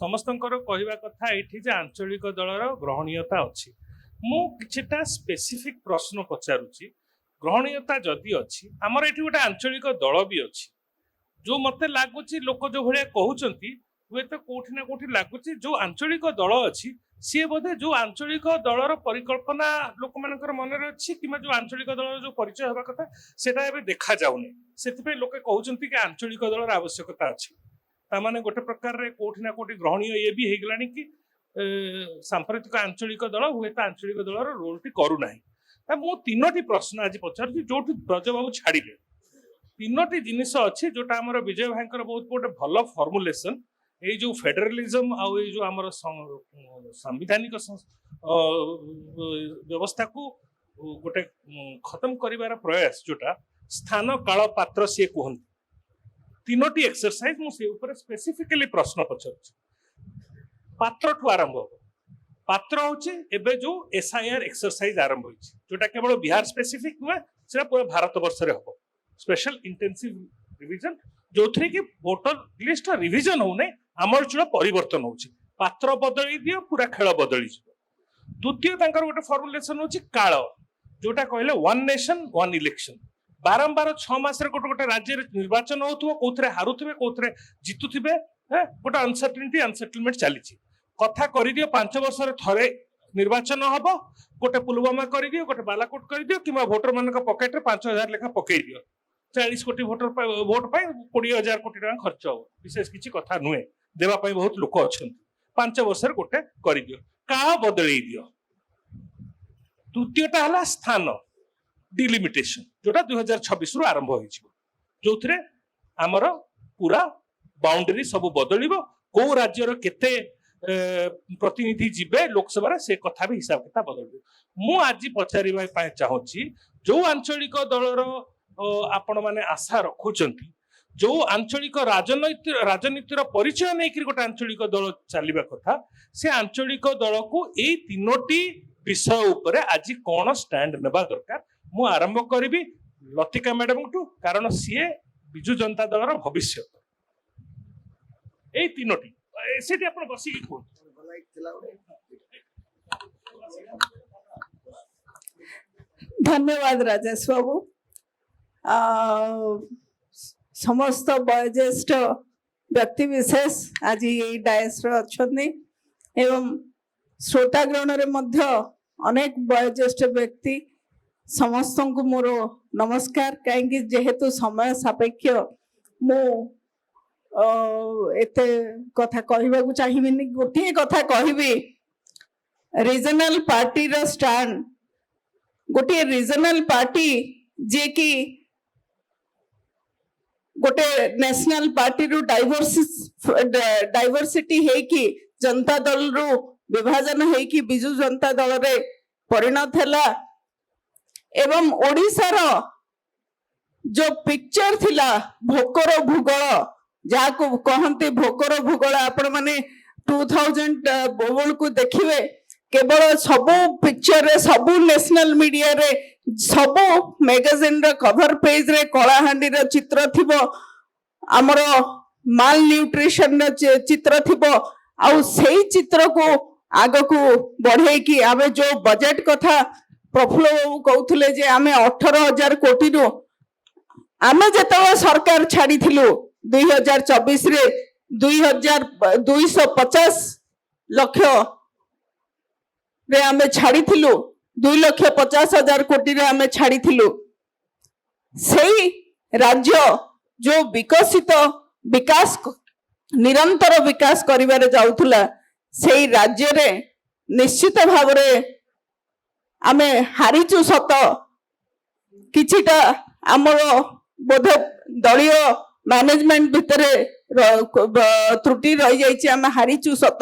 ସମସ୍ତଙ୍କର କହିବା କଥା ଏଠି ଯେ ଆଞ୍ଚଳିକ ଦଳର ଗ୍ରହଣୀୟତା ଅଛି। ମୁଁ କିଛିଟା ସ୍ପେସିଫିକ ପ୍ରଶ୍ନ ପଚାରୁଛି। ଗ୍ରହଣୀୟତା ଯଦି ଅଛି, ଆମର ଏଠି ଗୋଟେ ଆଞ୍ଚଳିକ ଦଳ ବି ଅଛି, ଯୋଉ ମତେ ଲାଗୁଛି ଲୋକ ଯୋଉ ଭଳିଆ କହୁଛନ୍ତି, ହୁଏତ କୋଉଠି ନା କୋଉଠି ଲାଗୁଛି ଯୋଉ ଆଞ୍ଚଳିକ ଦଳ ଅଛି ସିଏ ବୋଧେ ଯୋଉ ଆଞ୍ଚଳିକ ଦଳର ପରିକଳ୍ପନା ଲୋକମାନଙ୍କର ମନରେ ଅଛି କିମ୍ବା ଯୋଉ ଆଞ୍ଚଳିକ ଦଳର ଯୋଉ ପରିଚୟ ହେବା କଥା ସେଟା ଏବେ ଦେଖାଯାଉନି। ସେଥିପାଇଁ ଲୋକେ କହୁଛନ୍ତି କି ଆଞ୍ଚଳିକ ଦଳର ଆବଶ୍ୟକତା ଅଛି। ତାମାନେ ଗୋଟେ ପ୍ରକାରରେ କୋଉଠି ନା କୋଉଠି ଗ୍ରହଣୀୟ ଇଏ ବି ହେଇଗଲାଣି କି ସାମ୍ପ୍ରତିକ ଆଞ୍ଚଳିକ ଦଳ ହୁଏତ ଆଞ୍ଚଳିକ ଦଳର ରୋଲଟି କରୁନାହିଁ। ମୁଁ ତିନୋଟି ପ୍ରଶ୍ନ ଆଜି ପଚାରୁଛି ଯୋଉଠି ବ୍ରଜବାବୁ ଛାଡ଼ିଲେ। ତିନୋଟି ଜିନିଷ ଅଛି ଯୋଉଟା ଆମର ବିଜୟ ଭାଇଙ୍କର ବହୁତ ଗୋଟେ ଭଲ ଫର୍ମୁଲେସନ। ଏଇ ଯୋଉ ଫେଡେରାଲିଜମ ଆଉ ଏଇ ଯୋଉ ଆମର ସାମ୍ବିଧାନିକ ବ୍ୟବସ୍ଥାକୁ ଗୋଟେ ଖତମ କରିବାର ପ୍ରୟାସ, ଯୋଉଟା ସ୍ଥାନ କାଳ ପାତ୍ର ସିଏ କୁହନ୍ତି। ତିନୋଟି ଏକ୍ସରସାଇଜ ମୁଁ ସେ ଉପରେ ସ୍ପେସିଫିକାଲି ପ୍ରଶ୍ନ ପଚାରୁଛି। ପାତ୍ରଠୁ ଆରମ୍ଭ ହବ। ପାତ୍ର ହଉଛି ଏବେ ଯୋଉ SIR ଏକ୍ସରସାଇଜ ଆରମ୍ଭ ହେଇଛି, ଯୋଉଟା କେବଳ ବିହାର ସ୍ପେସିଫିକ ନୁହେଁ, ସେଟା ପୁରା ଭାରତ ବର୍ଷରେ ହବ। ସ୍ପେଶାଲ ଇଣ୍ଟେନ୍ସିଭ ରିଭିଜନ, ଯୋଉଥିରେ କି ଭୋଟର ଲିଷ୍ଟ ରିଭିଜନ ହଉନି, ଆମୂଳଚୂଳ ପରିବର୍ତ୍ତନ ହଉଛି। ପାତ୍ର ବଦଳି ଦିଅ, ପୁରା ଖେଳ ବଦଳି ଯିବ। ଦ୍ୱିତୀୟ ତାଙ୍କର ଗୋଟେ ଫର୍ମୁଲେସନ ହଉଛି କାଳ, ଯୋଉଟା କହିଲେ ୱାନ୍ ନେସନ ୱାନ୍ ଇଲେକ୍ସନ। ବାରମ୍ବାର 6 ମାସରେ ଗୋଟେ ଗୋଟେ ରାଜ୍ୟରେ ନିର୍ବାଚନ ହଉଥିବ, କୋଉଥିରେ ହାରୁଥିବେ କୋଉଥିରେ ଜିତୁଥିବେ, ଗୋଟେ ଅନସର୍ଟିନିଟି ଅନସେଟଲମେଣ୍ଟ ଚାଲିଛି। କଥା କରିଦିଅ 5 ବର୍ଷରେ ଥରେ ନିର୍ବାଚନ ହବ, ଗୋଟେ ପୁଲୱାମା କରିଦିଅ, ଗୋଟେ ବାଲାକୋଟ କରିଦିଅ, କିମ୍ବା ଭୋଟର ମାନଙ୍କ ପକେଟରେ 5,000 ଲେଖା ପକେଇ ଦିଅ। 40 କୋଟି ଭୋଟର ଭୋଟ ପାଇଁ 20,000 କୋଟି ଟଙ୍କା ଖର୍ଚ୍ଚ ହବ। ବିଶେଷ କିଛି କଥା ନୁହେଁ, ଦେବା ପାଇଁ ବହୁତ ଲୋକ ଅଛନ୍ତି। 5 ବର୍ଷରେ ଗୋଟେ କରିଦିଅ, କାଳ ବଦଳେଇ ଦିଅ। ତୃତୀୟଟା ହେଲା ସ୍ଥାନ ଡିଲିମିଟେସନ, ଯୋଉଟା 2026 ରୁ ଆରମ୍ଭ ହେଇଯିବ, ଯୋଉଥିରେ ଆମର ପୁରା ବାଉଣ୍ଡରୀ ସବୁ ବଦଳିବ। କୋଉ ରାଜ୍ୟର କେତେ ପ୍ରତିନିଧି ଯିବେ ଲୋକସଭାରେ ସେ କଥା ବି ହିସାବ କିତାବ ବଦଳିବ। ମୁଁ ଆଜି ପଚାରିବା ପାଇଁ ଚାହୁଁଛି, ଯୋଉ ଆଞ୍ଚଳିକ ଦଳର ଆପଣ ମାନେ ଆଶା ରଖୁଛନ୍ତି, ଯୋଉ ଆଞ୍ଚଳିକ ରାଜନୀତିର ପରିଚୟ ନେଇକି ଗୋଟେ ଆଞ୍ଚଳିକ ଦଳ ଚାଲିବା କଥା, ସେ ଆଞ୍ଚଳିକ ଦଳକୁ ଏଇ ତିନୋଟି ବିଷୟ ଉପରେ ଆଜି କଣ ଷ୍ଟାଣ୍ଡ ନେବା ଦରକାର। ମୁଁ ଆରମ୍ଭ କରିବି ଲତିକା ମ୍ୟାଡମଠୁ, କାରଣ ସିଏ ବିଜୁ ଜନତା ଦଳର ଭବିଷ୍ୟତ। ଏଇ ତିନୋଟି ସେଠି ଆପଣ ବସିକି କୁହନ୍ତୁ। धन्यवाद राजेश बाबू। समस्त वयोज्येष्ठ व्यक्ति विशेष आज यही डायस अच्छे एवं श्रोतागण अनेक वयोज्येष्ठ व्यक्ति समस्त को मोर नमस्कार। कहीं जेहेतु समय सापेक्ष मु एते कथा कहवा चाहिए, गोटे कथा कहबी, रीजनल पार्टी रो स्टैंड, गोटे रीजनल पार्टी जे कि गोटे नेशनल पार्टी रू डाइवर्सिटी है कि जनता दल रू विभाजन है कि बिजु जनता दल रे परिणत हैला। एवं ओडिसा रो जो पिक्चर थिला भोकर भूगोल, जहाँ को कहते भोकर भूगोल, आपण माने 2000 बोल को देखिए, केवल सबू पिक्चर रे, सबू नेशनल मीडिया रे, सबू मैगजीन रे कवर पेज रे कलाहांडी रे चित्र थिबो, हमर माल न्यूट्रिशन रे चित्र थिबो। आउ सेही चित्र को आगो को बढ़े कि आमे जो बजट कथा प्रफुल्ल बाबू कहउथिले जे आमे 18,000 कोटी रो आमे जेतबे सरकार छाड़ी थिलु 2024 रे 2,250 लक्ष रे आमे छाड़ी थिलु, 2,50,000 कोटी रे आमे छाड़ी थिलु। सेही राज्य जो विकसित विकास निरंतर विकास करिबारे जाउथुला, सेही राज्य रे निश्चित भाव रे आमे हारिचु सत, किछिटा आमर बोध दलीय मैनेजमेंट भितरे त्रुटि रही जाइछि, आमे हारिचु सत।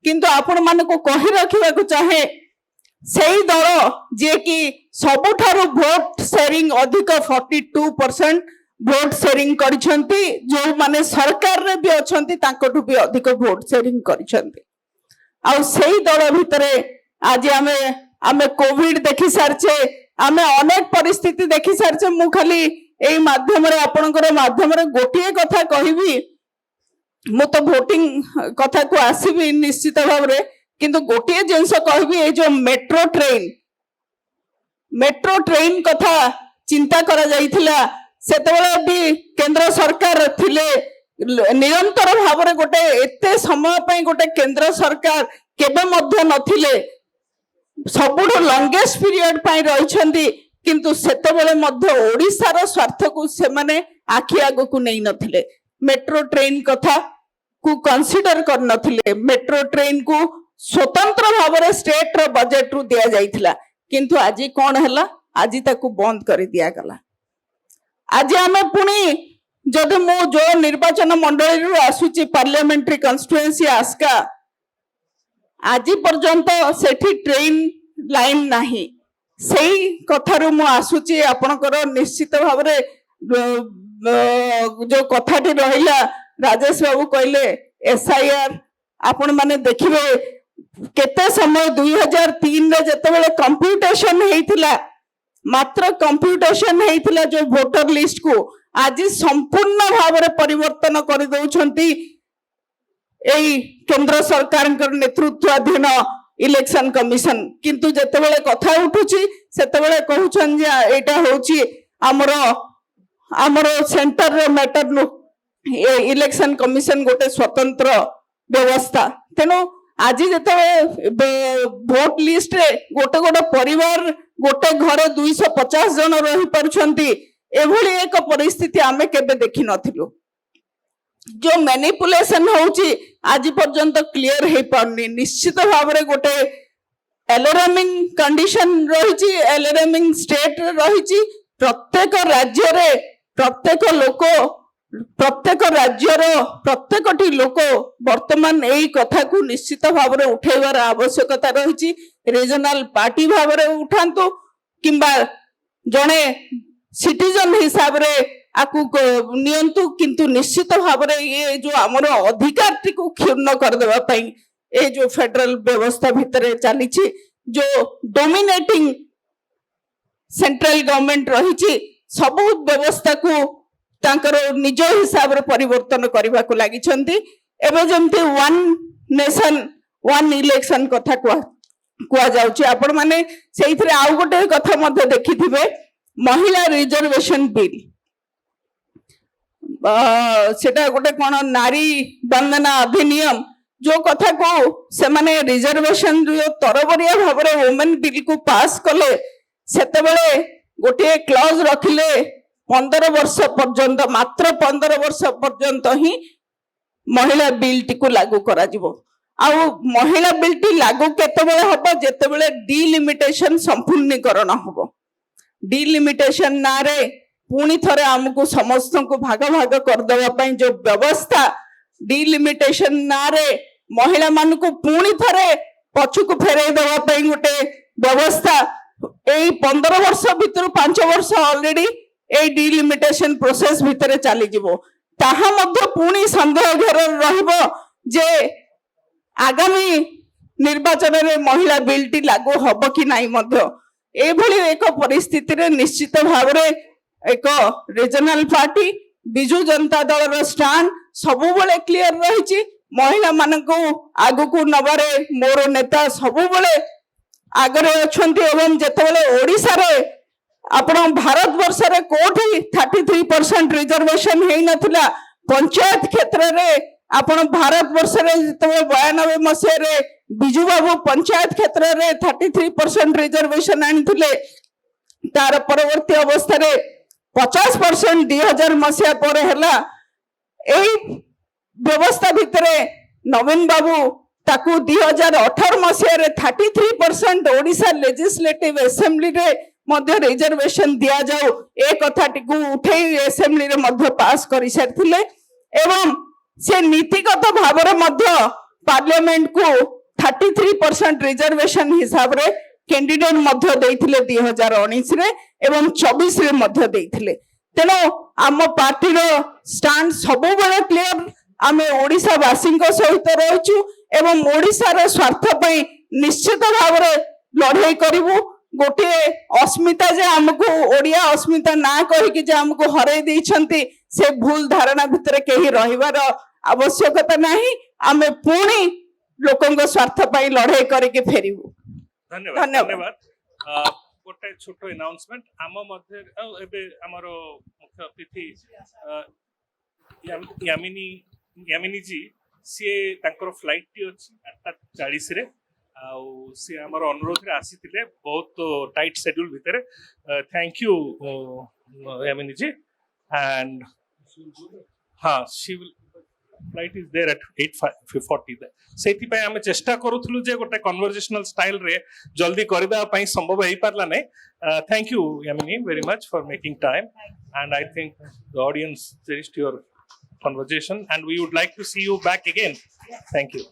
किंतु आपण मान को कहि रखिबा को चाहे, सेही दल जे कि सबुठारु भोट शेयरिंग अधिक 42% भोट शेयरिंग करिसंती, जो माने सरकार रे भी अछंती तांकोठु भी अधिक भोट शेयरिंग करिसंती। आ सेही दल भितरे आज आमे कोविड देखि सारछे, आमे अनेक परिस्थिति देखि सारछे। मु खाली एई माध्यम रे आपनकर माध्यम रे गोटिए कथा कहिबी मु तो भोटिंग कथा को आसीबी निश्चित भाव रे किंतु गोटे जिनस कहबी ए जो मेट्रो ट्रेन कथा चिंता करा जाइथिला सेतेबेले भी केंद्र सरकार थिले निरंतर भाव रे गोटे एते समय पई गोटे केंद्र सरकार केबे मध्य नथिले सबुठु लॉन्गेस्ट पीरियड पई रहिछंती किंतु सेतेबेले मध्य ओडिसा रो स्वार्थ को से माने आखि आगो को नै नथिले मेट्रो ट्रेन कथा को कंसीडर कर नथिले मेट्रो ट्रेन को स्वतंत्र भाव रे स्टेट रो बजट रु दिया जाइथिला किंतु आज कौन है आज ताकू बंद कर दिया गला आज आम पुणी जदि मु जो निर्वाचन मंडली रु आसुची पार्लियामेंट्री कन्स्टिट्युएंसी आस्का आज पर्यंत सेठी ट्रेन लाइन नाही सेही कथारु मु आसुची आपनकर निश्चित भाव रे जो कथाटी रहिला राजेश बाबू कहले एसआईआर आपण माने देखिबे केते समय 2003 रे जेतेबेले कंप्यूटेशन हेइथिला मात्र कंप्यूटेशन हेइथिला जो वोटर लिस्ट को आज संपूर्ण भाव रे परिवर्तन कर दउछंती एई केंद्र सरकार नेतृत्वाधीन इलेक्शन कमिशन किंतु जेतेबेले कथा उठुची सेतेबेले कहउछन जे एटा होची हमरो सेंटर रे मैटर नु इलेक्शन कमिशन गोटे स्वतंत्र व्यवस्था तेनो आज जिते भोट लिस्ट रे गोटे गोटे परिवार गोटे घरे 250 जन रही पारुछंती एभली एक परिस्थिति आमे केबे देखि नथिलु जो मैनिपुलेशन होउची आज पर्यंत क्लियर हे पारनी निश्चित भाव रे गोटे एलरेमिंग कंडीशन रहिची एलरेमिंग स्टेट रहिची प्रत्येक राज्य रे प्रत्येक राज्यर प्रत्येक लोक वर्तमान यही कथा को निश्चित भाव में उठेबार आवश्यकता रही रीजनल पार्टी भाव में उठातु किंबा जड़े सिटीजन हिसाब रे आकु नियंतु किंतु निश्चित भाव में ये जो आमर अधिकार को क्षुण्ण करदेवा पई ए जो फेडरल व्यवस्था भितर चली जो डोमिनेटिंग सेंट्रल गवर्नमेंट रही सब व्यवस्था को तांकर निज हिसाब रे परिवर्तन करबा को लागि छंती एबे जेमती वन नेशन वन इलेक्शन कथा कुआ जाउची आपण माने सेइथरे आउ गोटे कथा मध्ये देखिथिबे महिला रिजर्वेशन बिल सेटा गोटे कोन नारी वंदना अधिनियम जो कथा को से माने रिजर्वेशन जो तरबरिया भाव रे वुमेन बिल को पास कले सेतेबेले गोटे क्लॉज रखिले 15 वर्ष पर्यंत मात्र 15 वर्ष पर्यंत ही महिला बिल टी को लागू करा जिवो आउ महिला बिल टी लागू केतेबेले हबो जेतेबेले डिलिमिटेशन संपूर्णीकरण हबो डिलिमिटेशन ना रे पुणी थरे हमको समस्त को भाग भाग कर देवा पई जो व्यवस्था डिलिमिटेशन ना रे महिला मान को पुणी थरे पछु को फेरे देवा पई गोटे व्यवस्था एई 15 वर्ष भितर 5 वर्ष ऑलरेडी ए डिलिमिटेशन प्रोसेस भितर चली जिवो ताहा मध्य पुणी संदेह घर रहिबो जे आगामी निर्वाचन रे महिला बिल टी लागू हबो कि नाही मध्य ए भली एक परिस्थिति रे निश्चित भाव रे एक रीजनल पार्टी बिजू जनता दल रो स्टैंड सबु बेले क्लियर रहिछि महिला मान को आगु को नबारे मोर नेता सबु बेले आगरे अछंती एवं जेतेबेले ओडिसा रे आपण भारत वर्ष रे कोठी 33% रिजर्वेशन हेई नथिला पंचायत क्षेत्र रे आपण भारत वर्ष रे जेतेबेले 92 मसे रे बिजू बाबू पंचायत क्षेत्र रे 33% रिजर्वेशन आनिथिले तार परवर्ती अवस्था रे 50% 2000 मसिया पर हैला एई व्यवस्था भितरे नवीन बाबू ताकू 2018 मसिया रे 33% ओडिसा लेजिस्लेटिव असेंबली रे मध्य रिजर्वेशन दिया जाऊ ए कथाटी को उठे असेंबली रे मध्य पास करि सारथिले एवं से नीतिगत भाव रे मध्य पार्लियामेंट को 33% रिजर्वेशन हिसाब रे कैंडिडेट मध्य देइथिले 2019 रे एवं 24 रे मध्य देइथिले तेनो आम पार्टी रो स्टैंड सबु बेले क्लियर आमे ओडिसा वासी सहित रहचु एवं ओडिसा रे स्वार्थ पई निश्चित भाव रे लड़ाई करिवु गोटे अस्मिता जे हमको ओडिया अस्मिता ना कहि कि जे हमको हरै दै छंती से भूल धारणा भितर केही रहिबार आवश्यकता नहीं आमे पुणी लोकंग स्वार्थ पाई लड़ाई करके फेरिबु धन्यवाद धन्यवाद। धन्यवाद गोटे छोट अनाउंसमेंट आम मध्य एबे हमर मुख्य अतिथि यामिनी यामिनी जी सी तांकर फ्लाइट टी अछि 8:40 रे आउ सी हमर अनुरोध रे आसीतिले बहुत टाइट शेड्यूल भितरे thank you Yamini ji and हाँ she will flight is there at 8:40 सेति पय हम चेष्टा करूथलु जे गोटे कन्वर्सेशनल स्टाइल रे जल्दी करबा पई संभव हेई पारला नै thank you Yamini very much for making time and I think the audience cherished your conversation and we would like to see you back again. Thank you.